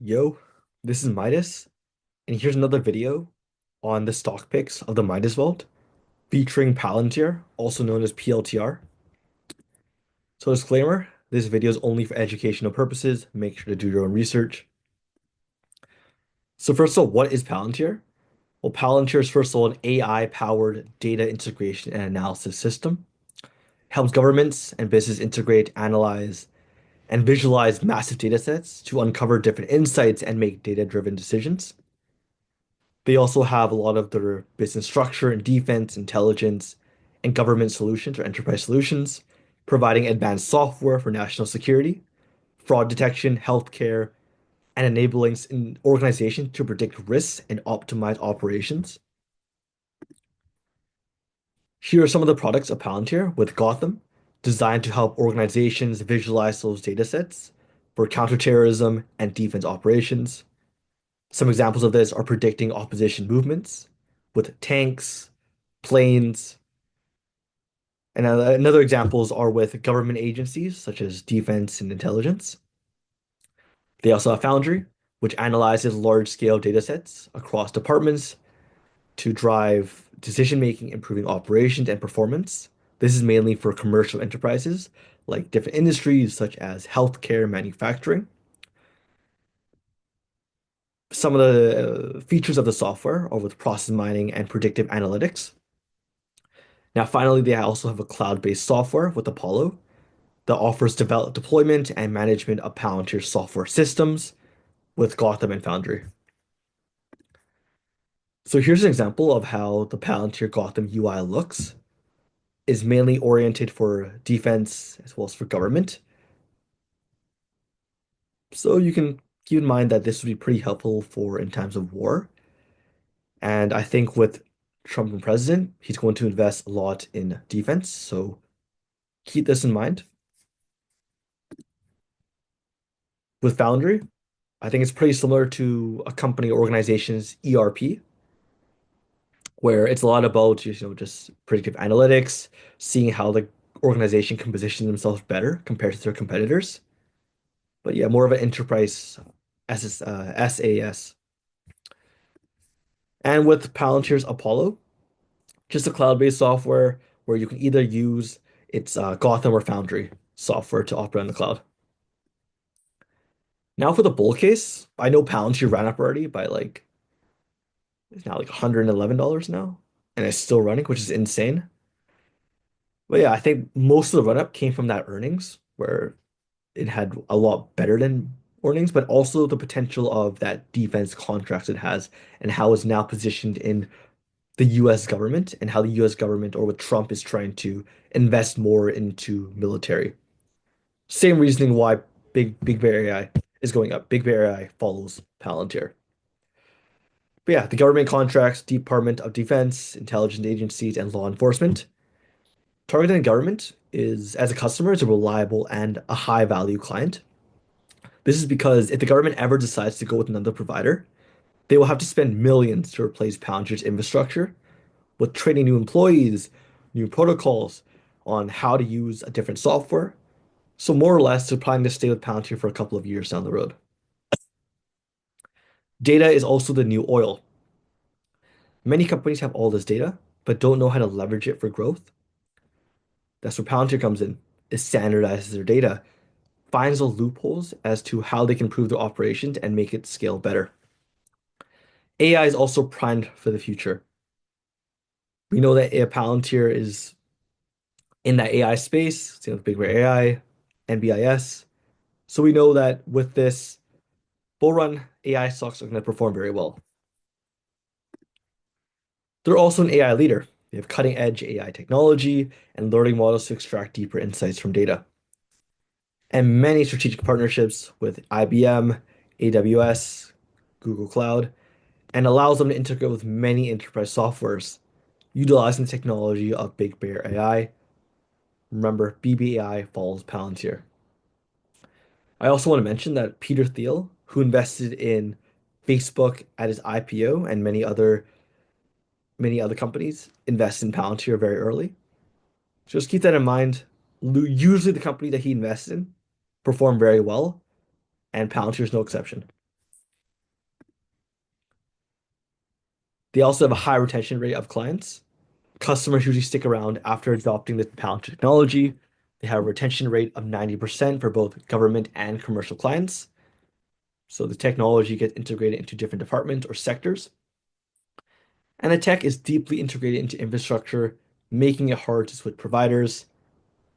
Yo, this is Midas, and here's another video on the stock picks of the Midas Vault featuring Palantir, also known as PLTR. So disclaimer, this video is only for educational purposes. Make sure to do your own research. So first of all, what is Palantir? Well, Palantir is first of all an AI-powered data integration and analysis system. Helps governments and business integrate, analyze, and visualize massive data sets to uncover different insights and make data-driven decisions. They also have a lot of their business structure in defense, intelligence, and government solutions or enterprise solutions, providing advanced software for national security, fraud detection, healthcare, and enabling organizations to predict risks and optimize operations. Here are some of the products of Palantir with Gotham, designed to help organizations visualize those data sets for counterterrorism and defense operations. Some examples of this are predicting opposition movements with tanks, planes, and another examples are with government agencies such as defense and intelligence. They also have Foundry, which analyzes large-scale data sets across departments to drive decision-making, improving operations and performance. This is mainly for commercial enterprises like different industries such as healthcare, manufacturing. Some of the features of the software are with process mining and predictive analytics. Now, finally, they also have a cloud-based software with Apollo that offers deployment and management of Palantir software systems with Gotham and Foundry. So here's an example of how the Palantir Gotham UI looks. Is mainly oriented for defense as well as for government. So you can keep in mind that this would be pretty helpful for in times of war. And I think with Trump and president, he's going to invest a lot in defense. So keep this in mind. With Foundry, I think it's pretty similar to a company or organization's ERP, where it's a lot about just predictive analytics, seeing how the organization can position themselves better compared to their competitors. But yeah, more of an enterprise SAS. And with Palantir's Apollo, just a cloud-based software where you can either use its Gotham or Foundry software to operate on the cloud. Now for the bull case, I know Palantir ran up already by like it's now like $111 now, and it's still running, which is insane. But yeah, I think most of the run-up came from that earnings, where it had a lot better than earnings, but also the potential of that defense contracts it has and how it's now positioned in the US government and how the US government or with Trump is trying to invest more into military. Same reasoning why BigBear AI is going up. BigBear AI follows Palantir. But yeah, the government contracts, Department of Defense, intelligence agencies, and law enforcement. Targeting the government is, as a customer, is a reliable and a high value client. This is because if the government ever decides to go with another provider, they will have to spend millions to replace Palantir's infrastructure with training new employees, new protocols on how to use a different software. So more or less, they're planning to stay with Palantir for a couple of years down the road. Data is also the new oil. Many companies have all this data, but don't know how to leverage it for growth. That's where Palantir comes in. It standardizes their data, finds the loopholes as to how they can improve their operations and make it scale better. AI is also primed for the future. We know that Palantir is in that AI space, same with BigBear AI, NBIS. So we know that with this bull run, AI stocks are going to perform very well. They're also an AI leader. They have cutting edge AI technology and learning models to extract deeper insights from data. And many strategic partnerships with IBM, AWS, Google Cloud, and allows them to integrate with many enterprise softwares, utilizing the technology of BigBear AI. Remember, BBAI follows Palantir. I also want to mention that Peter Thiel, who invested in Facebook at his IPO and many other companies, invest in Palantir very early. Just keep that in mind. Usually the company that he invests in perform very well, and Palantir is no exception. They also have a high retention rate of clients. Customers usually stick around after adopting the Palantir technology. They have a retention rate of 90% for both government and commercial clients. So the technology gets integrated into different departments or sectors. And the tech is deeply integrated into infrastructure, making it hard to switch providers.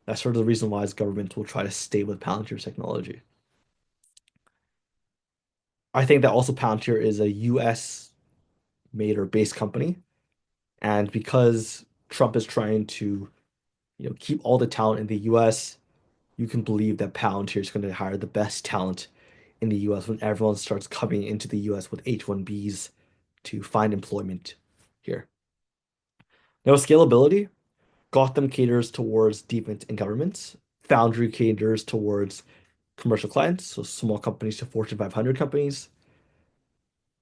That's sort of the reason why governments will try to stay with Palantir's technology. I think that also Palantir is a US made or based company. And because Trump is trying to, keep all the talent in the US, you can believe that Palantir is going to hire the best talent in the US when everyone starts coming into the US with H-1Bs to find employment here. Now, scalability, Gotham caters towards defense and governments. Foundry caters towards commercial clients, so small companies to Fortune 500 companies.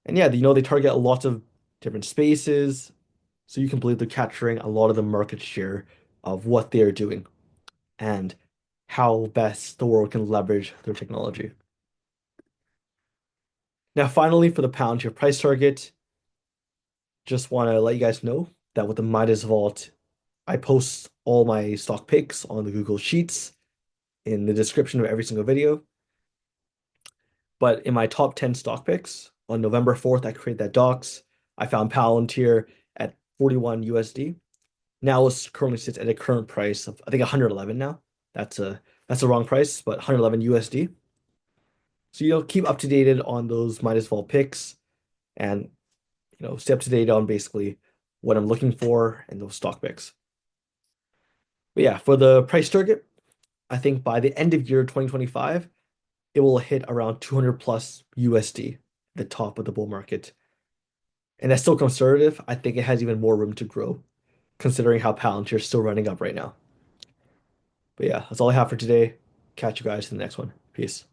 And yeah, they target a lot of different spaces, so you can believe they're capturing a lot of the market share of what they're doing and how best the world can leverage their technology. Now, finally, for the Palantir price target, just want to let you guys know that with the Midas Vault, I post all my stock picks on the Google Sheets in the description of every single video. But in my top 10 stock picks on November 4th, I created that docs. I found Palantir at 41 USD. Now it currently sits at a current price of I think 111 now. That's a wrong price, but 111 USD. So you'll keep up to date on those Midas Vault picks and stay up to date on basically what I'm looking for in those stock picks. But yeah, for the price target, I think by the end of year 2025, it will hit around 200 plus USD, the top of the bull market. And that's still conservative. I think it has even more room to grow, considering how Palantir is still running up right now. But yeah, that's all I have for today. Catch you guys in the next one. Peace.